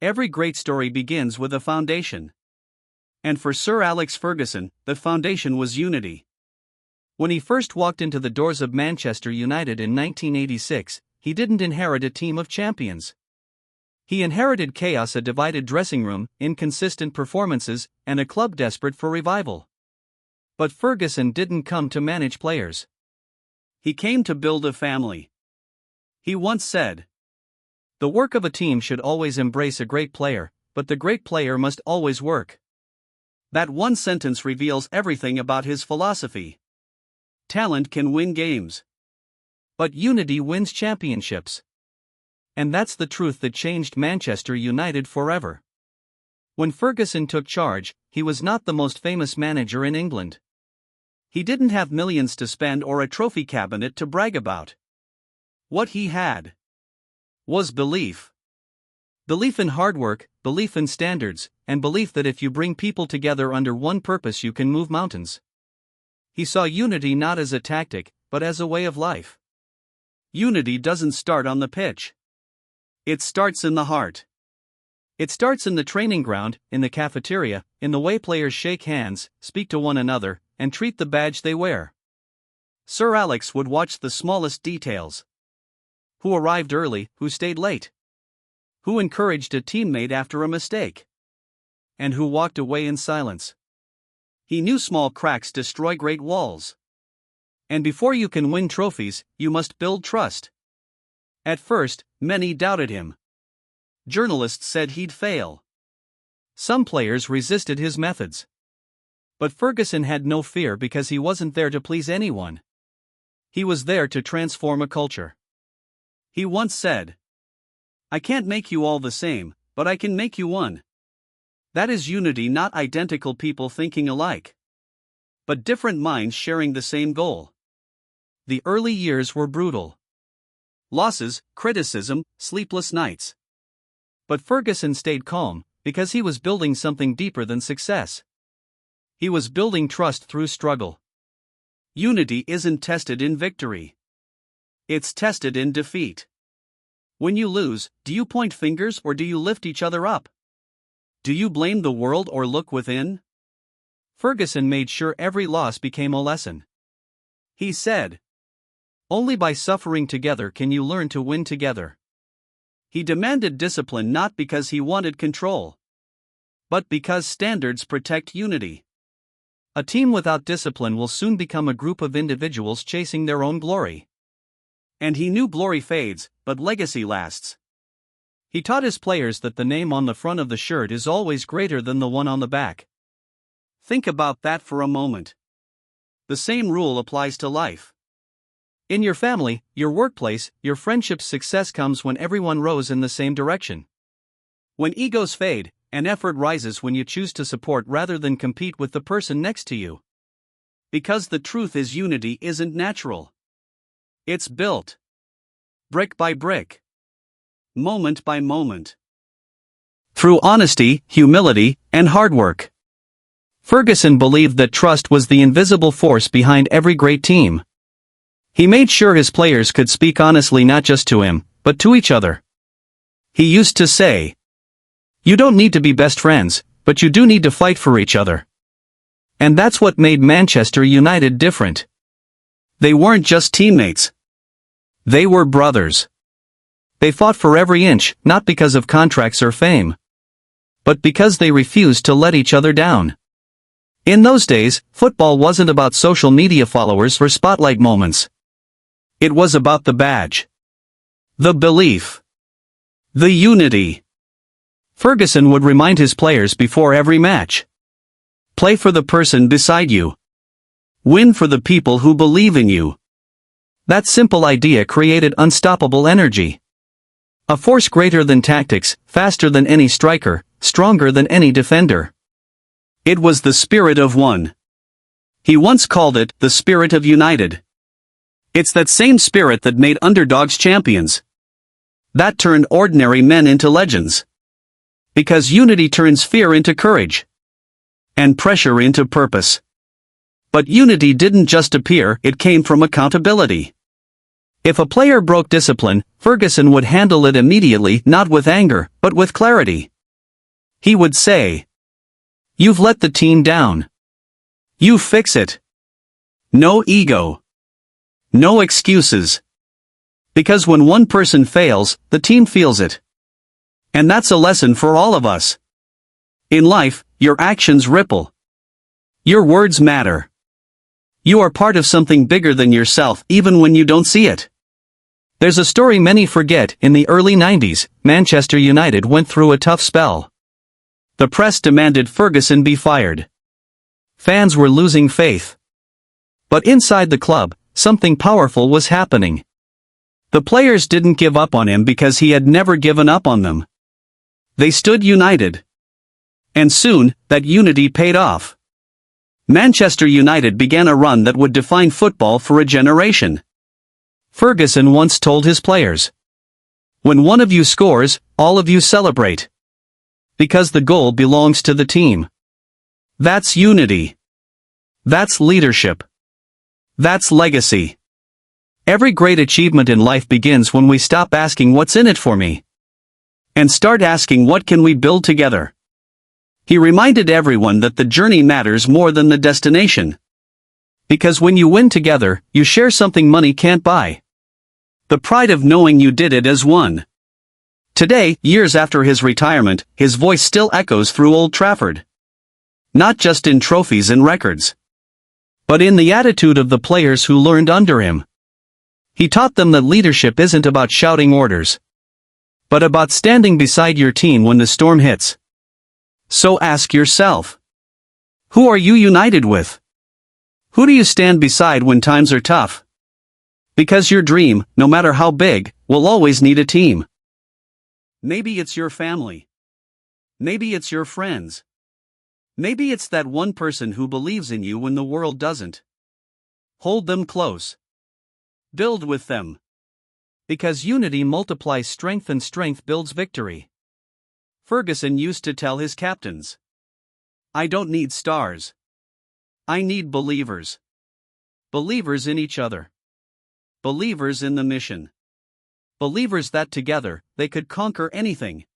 Every great story begins with a foundation. And for Sir Alex Ferguson, the foundation was unity. When he first walked into the doors of Manchester United in 1986, he didn't inherit a team of champions. He inherited chaos, a divided dressing room, inconsistent performances, and a club desperate for revival. But Ferguson didn't come to manage players. He came to build a family. He once said, "The work of a team should always embrace a great player, but the great player must always work." That one sentence reveals everything about his philosophy. Talent can win games, but unity wins championships. And that's the truth that changed Manchester United forever. When Ferguson took charge, he was not the most famous manager in England. He didn't have millions to spend or a trophy cabinet to brag about. What he had was belief. Belief in hard work, belief in standards, and belief that if you bring people together under one purpose you can move mountains. He saw unity not as a tactic, but as a way of life. Unity doesn't start on the pitch. It starts in the heart. It starts in the training ground, in the cafeteria, in the way players shake hands, speak to one another, and treat the badge they wear. Sir Alex would watch the smallest details. Who arrived early, who stayed late? Who encouraged a teammate after a mistake? And who walked away in silence? He knew small cracks destroy great walls. And before you can win trophies, you must build trust. At first, many doubted him. Journalists said he'd fail. Some players resisted his methods. But Ferguson had no fear because he wasn't there to please anyone. He was there to transform a culture. He once said, "I can't make you all the same, but I can make you one." That is unity, not identical people thinking alike, but different minds sharing the same goal. The early years were brutal. Losses, criticism, sleepless nights. But Ferguson stayed calm, because he was building something deeper than success. He was building trust through struggle. Unity isn't tested in victory. It's tested in defeat. When you lose, do you point fingers or do you lift each other up? Do you blame the world or look within? Ferguson made sure every loss became a lesson. He said, "Only by suffering together can you learn to win together." He demanded discipline not because he wanted control, but because standards protect unity. A team without discipline will soon become a group of individuals chasing their own glory. And he knew glory fades, but legacy lasts. He taught his players that the name on the front of the shirt is always greater than the one on the back. Think about that for a moment. The same rule applies to life. In your family, your workplace, your friendships, success comes when everyone rows in the same direction. When egos fade, and effort rises when you choose to support rather than compete with the person next to you. Because the truth is, unity isn't natural. It's built. Brick by brick. Moment by moment. Through honesty, humility, and hard work. Ferguson believed that trust was the invisible force behind every great team. He made sure his players could speak honestly not just to him, but to each other. He used to say, "You don't need to be best friends, but you do need to fight for each other." And that's what made Manchester United different. They weren't just teammates. They were brothers. They fought for every inch, not because of contracts or fame, but because they refused to let each other down. In those days, football wasn't about social media followers or spotlight moments. It was about the badge, the belief, the unity. Ferguson would remind his players before every match. Play for the person beside you. Win for the people who believe in you. That simple idea created unstoppable energy. A force greater than tactics, faster than any striker, stronger than any defender. It was the spirit of one. He once called it the spirit of United. It's that same spirit that made underdogs champions. That turned ordinary men into legends. Because unity turns fear into courage. And pressure into purpose. But unity didn't just appear, it came from accountability. If a player broke discipline, Ferguson would handle it immediately, not with anger, but with clarity. He would say, "You've let the team down. You fix it. No ego. No excuses. Because when one person fails, the team feels it. And that's a lesson for all of us. In life, your actions ripple. Your words matter. You are part of something bigger than yourself even when you don't see it." There's a story many forget. In the early 90s, Manchester United went through a tough spell. The press demanded Ferguson be fired. Fans were losing faith. But inside the club, something powerful was happening. The players didn't give up on him because he had never given up on them. They stood united. And soon, that unity paid off. Manchester United began a run that would define football for a generation. Ferguson once told his players, "When one of you scores, all of you celebrate. Because the goal belongs to the team." That's unity. That's leadership. That's legacy. Every great achievement in life begins when we stop asking what's in it for me, and start asking what can we build together. He reminded everyone that the journey matters more than the destination. Because when you win together, you share something money can't buy. The pride of knowing you did it as one. Today, years after his retirement, his voice still echoes through Old Trafford. Not just in trophies and records, but in the attitude of the players who learned under him. He taught them that leadership isn't about shouting orders, but about standing beside your team when the storm hits. So ask yourself, who are you united with? Who do you stand beside when times are tough? Because your dream, no matter how big, will always need a team. Maybe it's your family. Maybe it's your friends. Maybe it's that one person who believes in you when the world doesn't. Hold them close. Build with them. Because unity multiplies strength and strength builds victory. Ferguson used to tell his captains, "I don't need stars. I need believers. Believers in each other. Believers in the mission. Believers that together, they could conquer anything."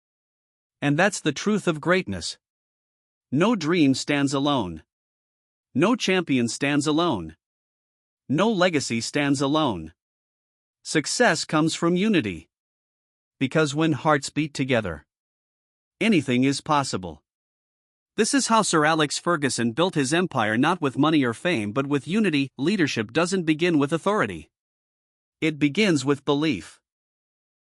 And that's the truth of greatness. No dream stands alone. No champion stands alone. No legacy stands alone. Success comes from unity. Because when hearts beat together, anything is possible. This is how Sir Alex Ferguson built his empire, not with money or fame but with unity. Leadership doesn't begin with authority. It begins with belief.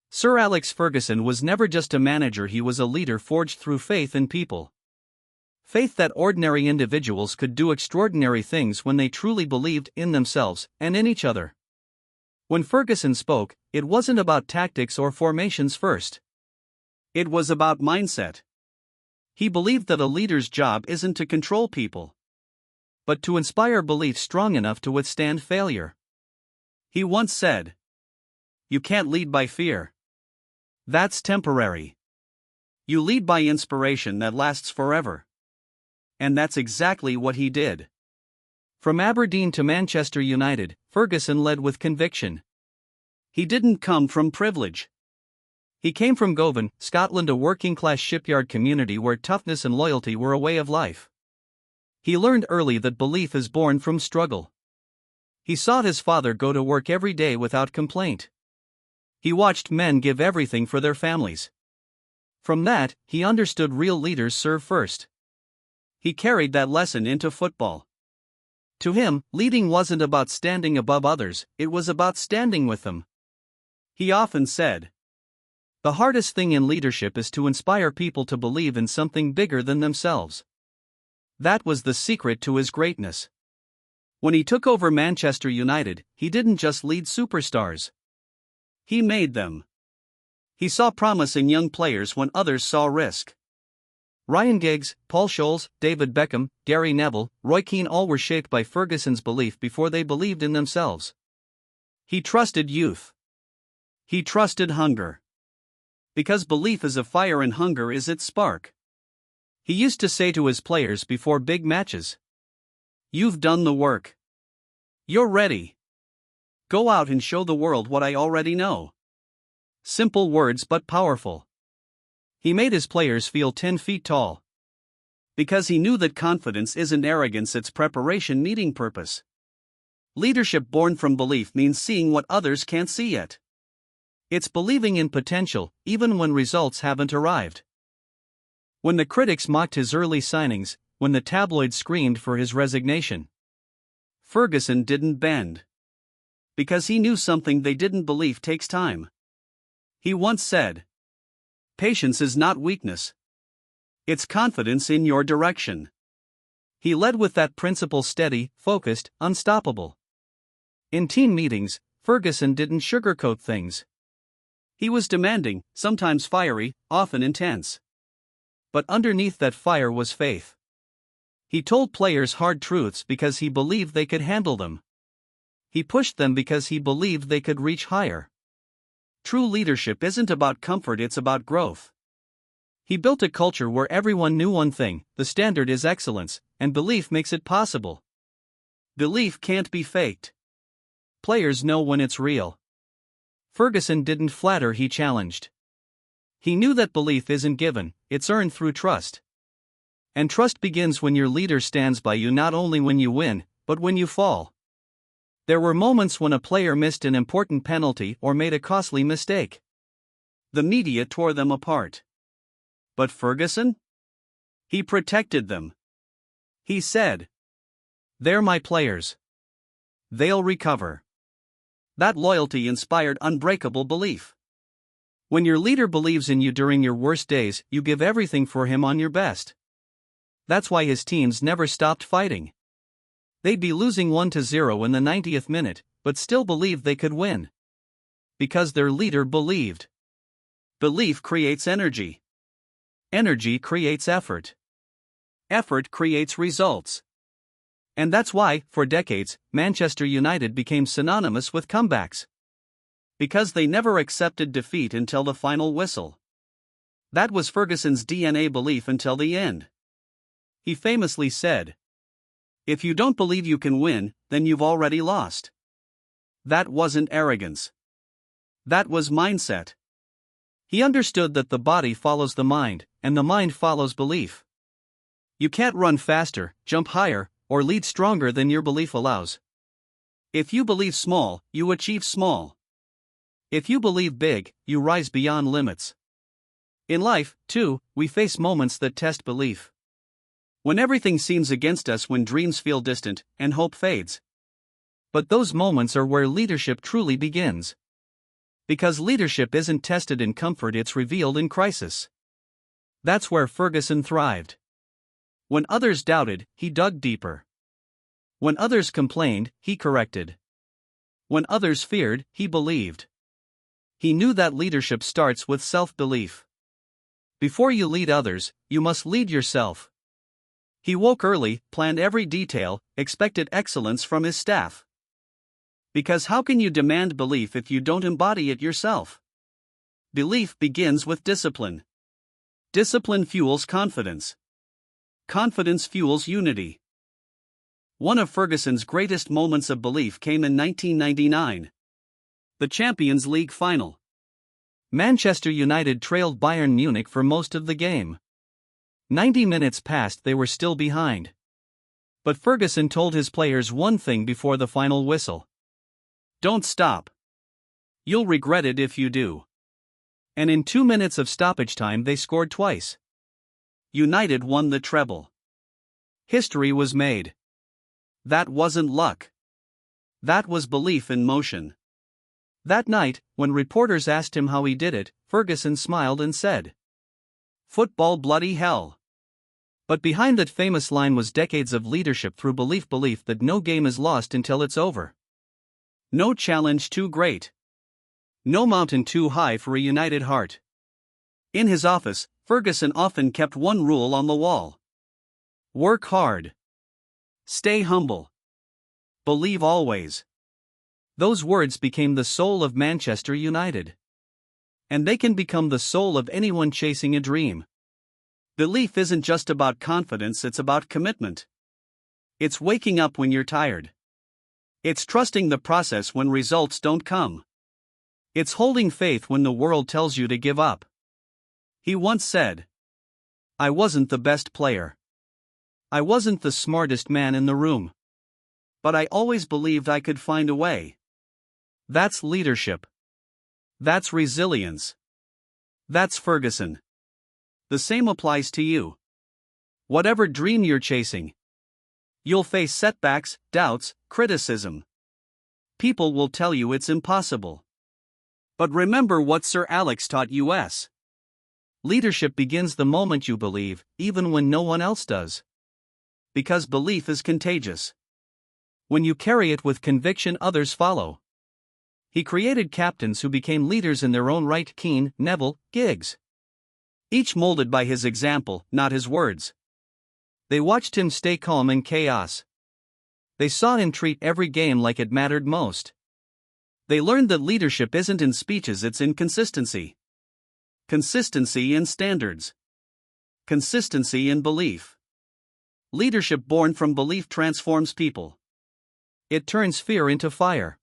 Sir Alex Ferguson was never just a manager, he was a leader forged through faith in people. Faith that ordinary individuals could do extraordinary things when they truly believed in themselves and in each other. When Ferguson spoke, it wasn't about tactics or formations first. It was about mindset. He believed that a leader's job isn't to control people, but to inspire belief strong enough to withstand failure. He once said, "You can't lead by fear. That's temporary. You lead by inspiration that lasts forever." And that's exactly what he did. From Aberdeen to Manchester United, Ferguson led with conviction. He didn't come from privilege. He came from Govan, Scotland, a working-class shipyard community where toughness and loyalty were a way of life. He learned early that belief is born from struggle. He saw his father go to work every day without complaint. He watched men give everything for their families. From that, he understood real leaders serve first. He carried that lesson into football. To him, leading wasn't about standing above others, it was about standing with them. He often said, "The hardest thing in leadership is to inspire people to believe in something bigger than themselves." That was the secret to his greatness. When he took over Manchester United, he didn't just lead superstars. He made them. He saw promise in young players when others saw risk. Ryan Giggs, Paul Scholes, David Beckham, Gary Neville, Roy Keane, all were shaped by Ferguson's belief before they believed in themselves. He trusted youth. He trusted hunger. Because belief is a fire and hunger is its spark. He used to say to his players before big matches, "You've done the work. You're ready. Go out and show the world what I already know." Simple words but powerful. He made his players feel 10 feet tall. Because he knew that confidence isn't arrogance, it's preparation meeting purpose. Leadership born from belief means seeing what others can't see yet. It's believing in potential, even when results haven't arrived. When the critics mocked his early signings, when the tabloids screamed for his resignation, Ferguson didn't bend. Because he knew something they didn't believe takes time. He once said, "Patience is not weakness. It's confidence in your direction." He led with that principle, steady, focused, unstoppable. In team meetings, Ferguson didn't sugarcoat things. He was demanding, sometimes fiery, often intense. But underneath that fire was faith. He told players hard truths because he believed they could handle them. He pushed them because he believed they could reach higher. True leadership isn't about comfort, it's about growth. He built a culture where everyone knew one thing: the standard is excellence, and belief makes it possible. Belief can't be faked. Players know when it's real. Ferguson didn't flatter, he challenged. He knew that belief isn't given, it's earned through trust. And trust begins when your leader stands by you, not only when you win, but when you fall. There were moments when a player missed an important penalty or made a costly mistake. The media tore them apart. But Ferguson? He protected them. He said, "They're my players. They'll recover." That loyalty inspired unbreakable belief. When your leader believes in you during your worst days, you give everything for him on your best. That's why his teams never stopped fighting. They'd be losing 1-0 in the 90th minute, but still believed they could win. Because their leader believed. Belief creates energy. Energy creates effort. Effort creates results. And that's why, for decades, Manchester United became synonymous with comebacks. Because they never accepted defeat until the final whistle. That was Ferguson's DNA, belief until the end. He famously said, "If you don't believe you can win, then you've already lost." That wasn't arrogance. That was mindset. He understood that the body follows the mind, and the mind follows belief. You can't run faster, jump higher, or lead stronger than your belief allows. If you believe small, you achieve small. If you believe big, you rise beyond limits. In life, too, we face moments that test belief. When everything seems against us, when dreams feel distant, and hope fades. But those moments are where leadership truly begins. Because leadership isn't tested in comfort, it's revealed in crisis. That's where Ferguson thrived. When others doubted, he dug deeper. When others complained, he corrected. When others feared, he believed. He knew that leadership starts with self-belief. Before you lead others, you must lead yourself. He woke early, planned every detail, expected excellence from his staff. Because how can you demand belief if you don't embody it yourself? Belief begins with discipline. Discipline fuels confidence. Confidence fuels unity. One of Ferguson's greatest moments of belief came in 1999. The Champions League final. Manchester United trailed Bayern Munich for most of the game. 90 minutes passed, they were still behind. But Ferguson told his players one thing before the final whistle. Don't stop. You'll regret it if you do. And in 2 minutes of stoppage time they scored twice. United won the treble. History was made. That wasn't luck. That was belief in motion. That night, when reporters asked him how he did it, Ferguson smiled and said, "Football bloody hell." But behind that famous line was decades of leadership through belief that no game is lost until it's over. No challenge too great. No mountain too high for a united heart. In his office, Ferguson often kept one rule on the wall. Work hard. Stay humble. Believe always. Those words became the soul of Manchester United. And they can become the soul of anyone chasing a dream. Belief isn't just about confidence, it's about commitment. It's waking up when you're tired. It's trusting the process when results don't come. It's holding faith when the world tells you to give up. He once said, "I wasn't the best player. I wasn't the smartest man in the room. But I always believed I could find a way." That's leadership. That's resilience. That's Ferguson. The same applies to you. Whatever dream you're chasing, you'll face setbacks, doubts, criticism. People will tell you it's impossible. But remember what Sir Alex taught us. Leadership begins the moment you believe, even when no one else does. Because belief is contagious. When you carry it with conviction, others follow. He created captains who became leaders in their own right: Keane, Neville, Giggs. Each molded by his example, not his words. They watched him stay calm in chaos. They saw him treat every game like it mattered most. They learned that leadership isn't in speeches, it's in consistency. Consistency in standards. Consistency in belief. Leadership born from belief transforms people. It turns fear into fire.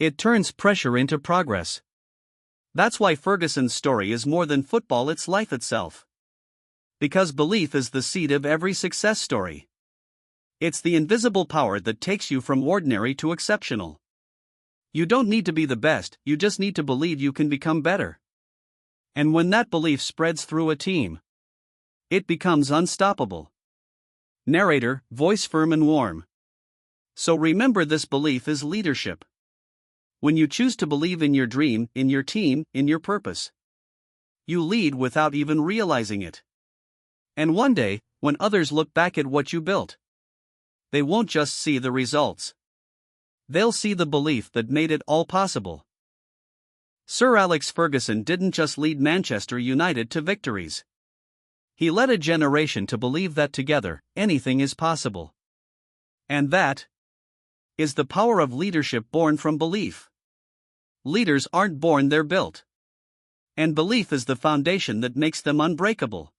It turns pressure into progress. That's why Ferguson's story is more than football, it's life itself. Because belief is the seed of every success story. It's the invisible power that takes you from ordinary to exceptional. You don't need to be the best, you just need to believe you can become better. And when that belief spreads through a team, it becomes unstoppable. Narrator, voice firm and warm. So remember, this belief is leadership. When you choose to believe in your dream, in your team, in your purpose, you lead without even realizing it. And one day, when others look back at what you built, they won't just see the results. They'll see the belief that made it all possible. Sir Alex Ferguson didn't just lead Manchester United to victories. He led a generation to believe that together, anything is possible. And that is the power of leadership born from belief. Leaders aren't born, they're built. And belief is the foundation that makes them unbreakable.